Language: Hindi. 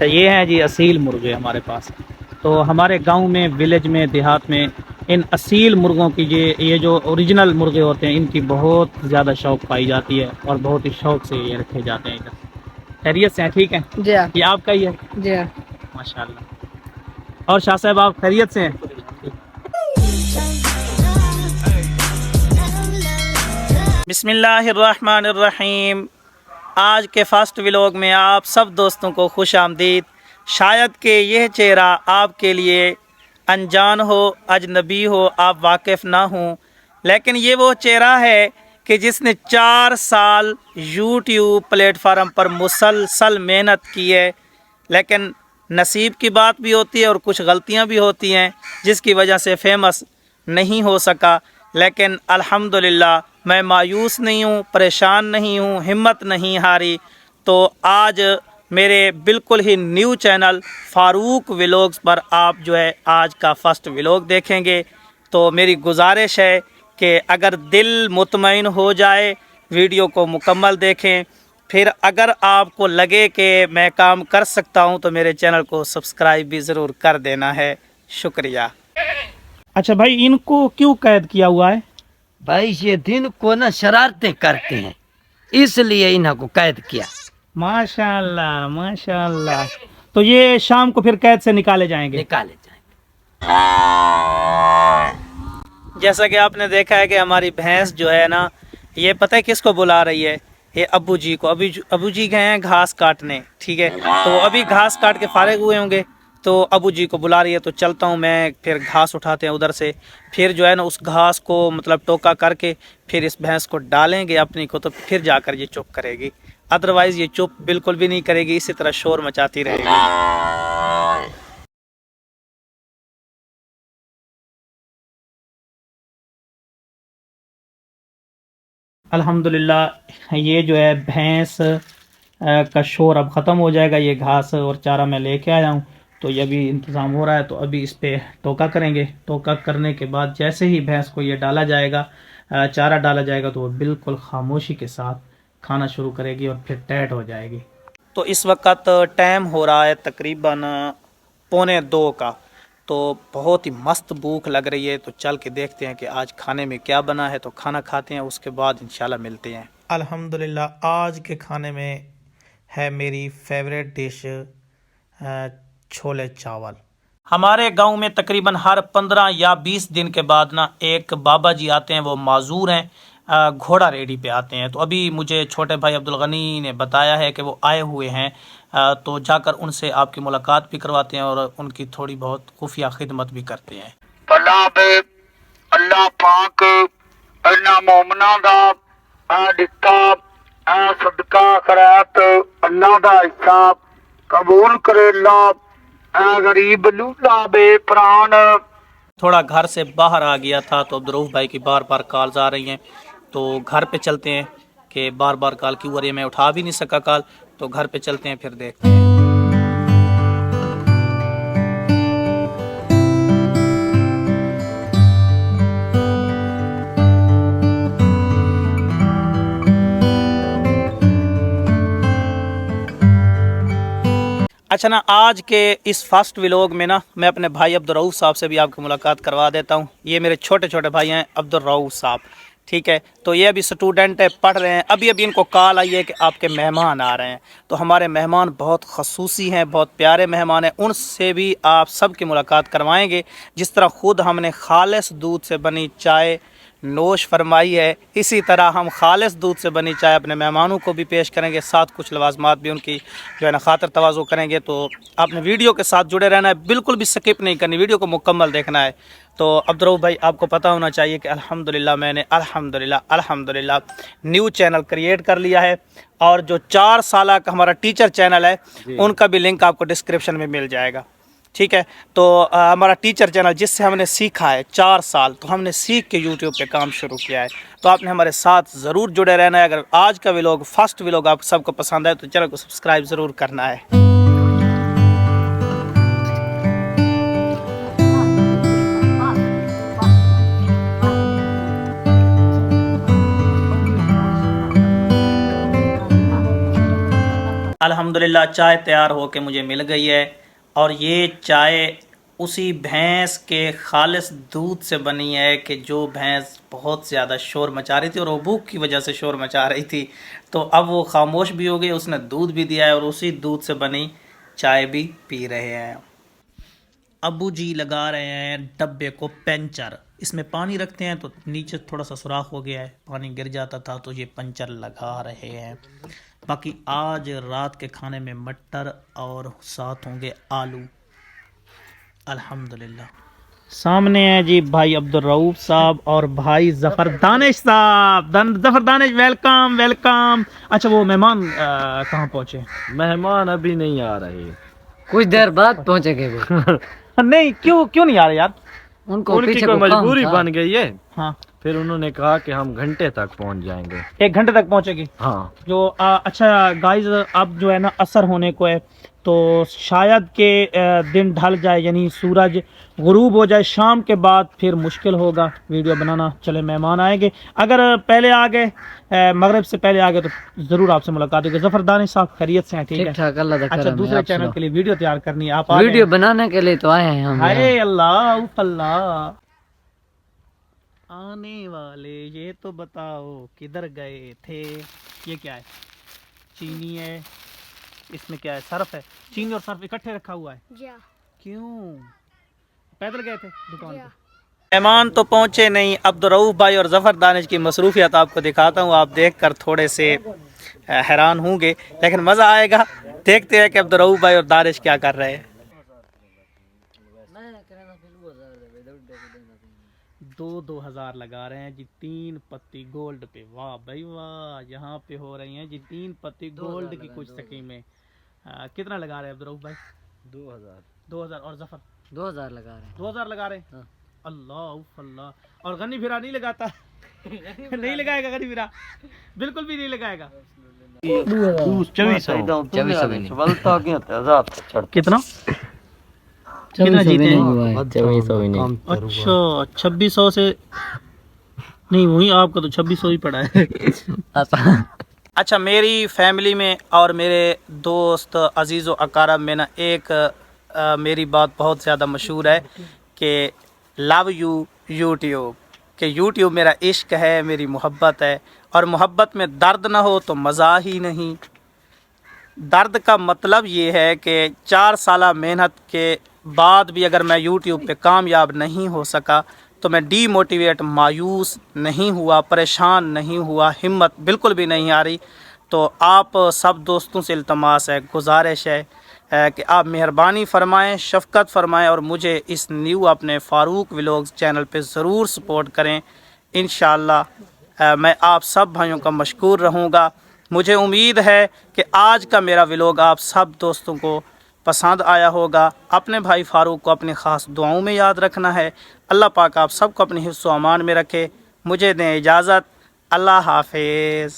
अच्छा, ये हैं जी असील मुर्गे हमारे पास। तो हमारे गांव में, विलेज में, देहात में इन असील मुर्गों की ये जो ओरिजिनल मुर्गे होते हैं, इनकी बहुत ज़्यादा शौक पाई जाती है और बहुत ही शौक से ये रखे जाते हैं इधर। खैरियत से हैं? ठीक है जी हाँ। ये आपका ही है? जी हाँ। माशाल्लाह। और शाह साहब आप खैरियत से हैं? बिस्मिल्लाहिर्रहमानिर्रहीम। आज के फर्स्ट व्लॉग में आप सब दोस्तों को खुश आमदीद। शायद कि यह चेहरा आपके लिए अनजान हो, अजनबी हो, आप वाकिफ़ ना हो, लेकिन ये वो चेहरा है कि जिसने 4 साल यूट्यूब प्लेटफार्म पर मुसलसल मेहनत की है, लेकिन नसीब की बात भी होती है और कुछ गलतियां भी होती हैं जिसकी वजह से फेमस नहीं हो सका। लेकिन अल्हम्दुलिल्लाह मैं मायूस नहीं हूँ, परेशान नहीं हूँ, हिम्मत नहीं हारी। तो आज मेरे बिल्कुल ही न्यू चैनल फ़ारूक व्लॉग्स पर आप जो है आज का फर्स्ट व्लॉग देखेंगे। तो मेरी गुजारिश है कि अगर दिल मुतमईन हो जाए वीडियो को मुकम्मल देखें, फिर अगर आपको लगे कि मैं काम कर सकता हूं तो मेरे चैनल को सब्सक्राइब भी ज़रूर कर देना है। शुक्रिया। अच्छा भाई, इनको क्यों कैद किया हुआ है? भाई ये दिन को ना शरारतें करते हैं, इसलिए इनको कैद किया। माशाल्लाह माशाल्लाह। तो ये शाम को फिर कैद से निकाले जाएंगे? निकाले जाएंगे। जैसा कि आपने देखा है कि हमारी भैंस जो है ना, ये पता है किसको बुला रही है? ये अब्बू जी को। अबू जी गए हैं घास काटने, ठीक है। तो अभी घास काट के फारिग हुए होंगे, तो अबू जी को बुला रही है। तो चलता हूँ मैं, फिर घास उठाते हैं उधर से, फिर जो है ना उस घास को मतलब टोका करके फिर इस भैंस को डालेंगे अपनी को, तो फिर जाकर ये चुप करेगी। अदरवाइज़ ये चुप बिल्कुल भी नहीं करेगी, इसी तरह शोर मचाती रहेगी। अल्हम्दुलिल्लाह ये जो है भैंस का शोर अब ख़त्म हो जाएगा। ये घास और चारा मैं लेके आया हूँ, तो ये भी इंतज़ाम हो रहा है। तो अभी इस पे टोका करेंगे। टोका करने के बाद जैसे ही भैंस को ये डाला जाएगा, चारा डाला जाएगा, तो वो बिल्कुल खामोशी के साथ खाना शुरू करेगी और फिर टैट हो जाएगी। तो इस वक्त टाइम हो रहा है तकरीबन 1:45 का। तो बहुत ही मस्त भूख लग रही है, तो चल के देखते हैं कि आज खाने में क्या बना है। तो खाना खाते हैं, उसके बाद इंशाल्लाह मिलते हैं। अल्हम्दुलिल्लाह आज के खाने में है मेरी फेवरेट डिश छोले चावल। हमारे गांव में तकरीबन हर 15 या 20 दिन के बाद ना एक बाबा जी आते हैं, वो माजूर हैं, घोड़ा रेडी पे आते हैं। तो अभी मुझे छोटे भाई अब्दुल गनी ने बताया है कि वो आए हुए हैं, तो जाकर उनसे आपकी मुलाकात भी करवाते हैं और उनकी थोड़ी बहुत खुफिया खिदमत भी करते हैं। अल्लाह पाक इन्हां मोमना दा दिता सदका खैरात अल्लाह दा हिसाब कबूल करे। गरीब लूला बेप्राण। थोड़ा घर से बाहर आ गया था, तो अब्दुल भाई की बार बार कॉल्स आ रही हैं, तो घर पे चलते हैं कि बार बार कॉल क्यों आ रही है, मैं उठा भी नहीं सका कॉल। तो घर पे चलते हैं, फिर देखते हैं। अच्छा ना, आज के इस फर्स्ट व्लॉग में ना मैं अपने भाई अब्दुल रऊफ साहब से भी आपको मुलाकात करवा देता हूँ। ये मेरे छोटे छोटे भाई हैं अब्दुल रऊफ साहब, ठीक है। तो ये अभी स्टूडेंट है, पढ़ रहे हैं। अभी अभी इनको कॉल आई है कि आपके मेहमान आ रहे हैं। तो हमारे मेहमान बहुत खसूसी हैं, बहुत प्यारे मेहमान हैं, उनसे भी आप सब की मुलाकात करवाएंगे। जिस तरह ख़ुद हमने खालिस दूध से बनी चाय नोश फरमाई है, इसी तरह हम खालिस दूध से बनी चाय अपने मेहमानों को भी पेश करेंगे, साथ कुछ लवाजमात भी उनकी जो है ना खातर तवाज़ो करेंगे। तो आपने वीडियो के साथ जुड़े रहना है, बिल्कुल भी स्किप नहीं करनी, वीडियो को मुकम्मल देखना है। तो अब्दुल रऊफ भाई, आपको पता होना चाहिए कि अल्हम्दुलिल्लाह मैंने अल्हम्दुलिल्लाह न्यू चैनल क्रिएट कर लिया है, और जो 4 साल का हमारा टीचर चैनल है उनका भी लिंक आपको डिस्क्रिप्शन में मिल जाएगा, ठीक है। तो हमारा टीचर चैनल जिससे हमने सीखा है 4 साल, तो हमने सीख के यूट्यूब पे काम शुरू किया है। तो आपने हमारे साथ ज़रूर जुड़े रहना है। अगर आज का व्लॉग फर्स्ट व्लॉग आप सबको पसंद आए तो चैनल को सब्सक्राइब ज़रूर करना है। अल्हम्दुलिल्लाह चाय तैयार होके मुझे मिल गई है और ये चाय उसी भैंस के खालिस दूध से बनी है कि जो भैंस बहुत ज़्यादा शोर मचा रही थी और वो भूख की वजह से शोर मचा रही थी। तो अब वो खामोश भी हो गई, उसने दूध भी दिया है और उसी दूध से बनी चाय भी पी रहे हैं। अबू जी लगा रहे हैं डब्बे को पंचर। इसमें पानी रखते हैं तो नीचे थोड़ा सा सुराख हो गया है, पानी गिर जाता था, तो ये पंचर लगा रहे हैं। बाकी आज रात के खाने में मटर और साथ होंगे आलू। अल्हम्दुलिल्लाह। सामने है जी भाई अब्दुल रऊफ साहब और भाई जफर दानिश साहब। Zafar Danish, welcome welcome. अच्छा वो मेहमान कहाँ पहुँचे? मेहमान अभी नहीं आ रहे, कुछ देर बाद पहुंचेंगे वो। नहीं, क्यों नहीं आ रहे यार? उनको उनकी पीछे कोई को काम मजबूरी था। बन गई है। हाँ, फिर उन्होंने कहा कि हम घंटे तक पहुंच जाएंगे। 1 घंटे तक पहुँचेगी। हाँ, जो अच्छा गाइस, अब जो है ना असर होने को है, तो शायद के दिन ढल जाए, यानी सूरज गुरूब हो जाए शाम के बाद, फिर मुश्किल होगा वीडियो बनाना। चले मेहमान आएंगे, अगर पहले आ गए, मगरिब से पहले आ गए तो ज़रूर आपसे मुलाकात होगी। जफर दानिश साहब खैरियत से हैं? ठीक है, ठीक ठाक, अल्लाह का अच्छा करम है। दूसरे आप चैनल सुनाओ। के लिए वीडियो तैयार करनी है, आप आ वीडियो गए? बनाने के लिए तो आए हैं हम हाय यहाँ। अल्लाह उफ अल्लाह। आने वाले ये तो बताओ किधर गए थे? ये क्या है? चीनी है, इसमें क्या है? सर्फ है। चीनी और सर्फ इकट्ठे रखा हुआ है? क्यों? पैदल गए थे दुकान पे? मेहमान तो पहुंचे नहीं। अब्दुल रऊफ भाई और जफर दानिश की मसरूफियत आपको दिखाता हूँ, आप देखकर थोड़े से हैरान होंगे, लेकिन मज़ा आएगा। देखते हैं कि अब्दुल रऊफ भाई और दानिश क्या कर रहे हैं। 2,000 लगा रहे हैं जी 3 पत्ती गोल्ड पे। वाह भाई वाह, यहाँ पे हो रही हैं जी 3 पत्ती गोल्ड की कुछ स्कीमें। कितना लगा रहे हैं अब्दुल रऊफ भाई? 2,000 और जफर 2000 लगा रहे हैं। 2,000 लगा रहे हैं। हाँ। अल्लाह उफ अल्लाह। और गनी फिरा नहीं लगाता? नहीं लगाएगा गनी फिरा, बिल्कुल भी नहीं लगाएगा। 2400 कितना? कितना जीते हैं? अच्छा 2600 से नहीं, वही आपका तो 2600 ही पड़ा है। अच्छा, मेरी फैमिली में और मेरे दोस्त अजीज़ व अकारब में ना एक मेरी बात बहुत ज़्यादा मशहूर है कि लव यू यूट्यूब, कि यूट्यूब मेरा इश्क है, मेरी मोहब्बत है, और मोहब्बत में दर्द ना हो तो मज़ा ही नहीं। दर्द का मतलब ये है कि 4 साल मेहनत के बाद भी अगर मैं यूट्यूब पे कामयाब नहीं हो सका तो मैं डीमोटिवेट, मायूस नहीं हुआ, परेशान नहीं हुआ, हिम्मत बिल्कुल भी नहीं आ रही। तो आप सब दोस्तों से इल्तमास है, गुजारिश है कि आप मेहरबानी फ़रमाएं, शफ़क़त फ़रमाएं और मुझे इस न्यू अपने फ़ारूक व्लॉग्स चैनल पे ज़रूर सपोर्ट करें। इंशाअल्लाह मैं आप सब भाइयों का मशकूर रहूँगा। मुझे उम्मीद है कि आज का मेरा व्लॉग आप सब दोस्तों को पसंद आया होगा। अपने भाई फ़ारूक को अपनी ख़ास दुआओं में याद रखना है। अल्लाह पाक आप सबको अपनी हिफ्ज़ व अमान में रखे। मुझे दें इजाज़त। अल्लाह हाफ़िज़।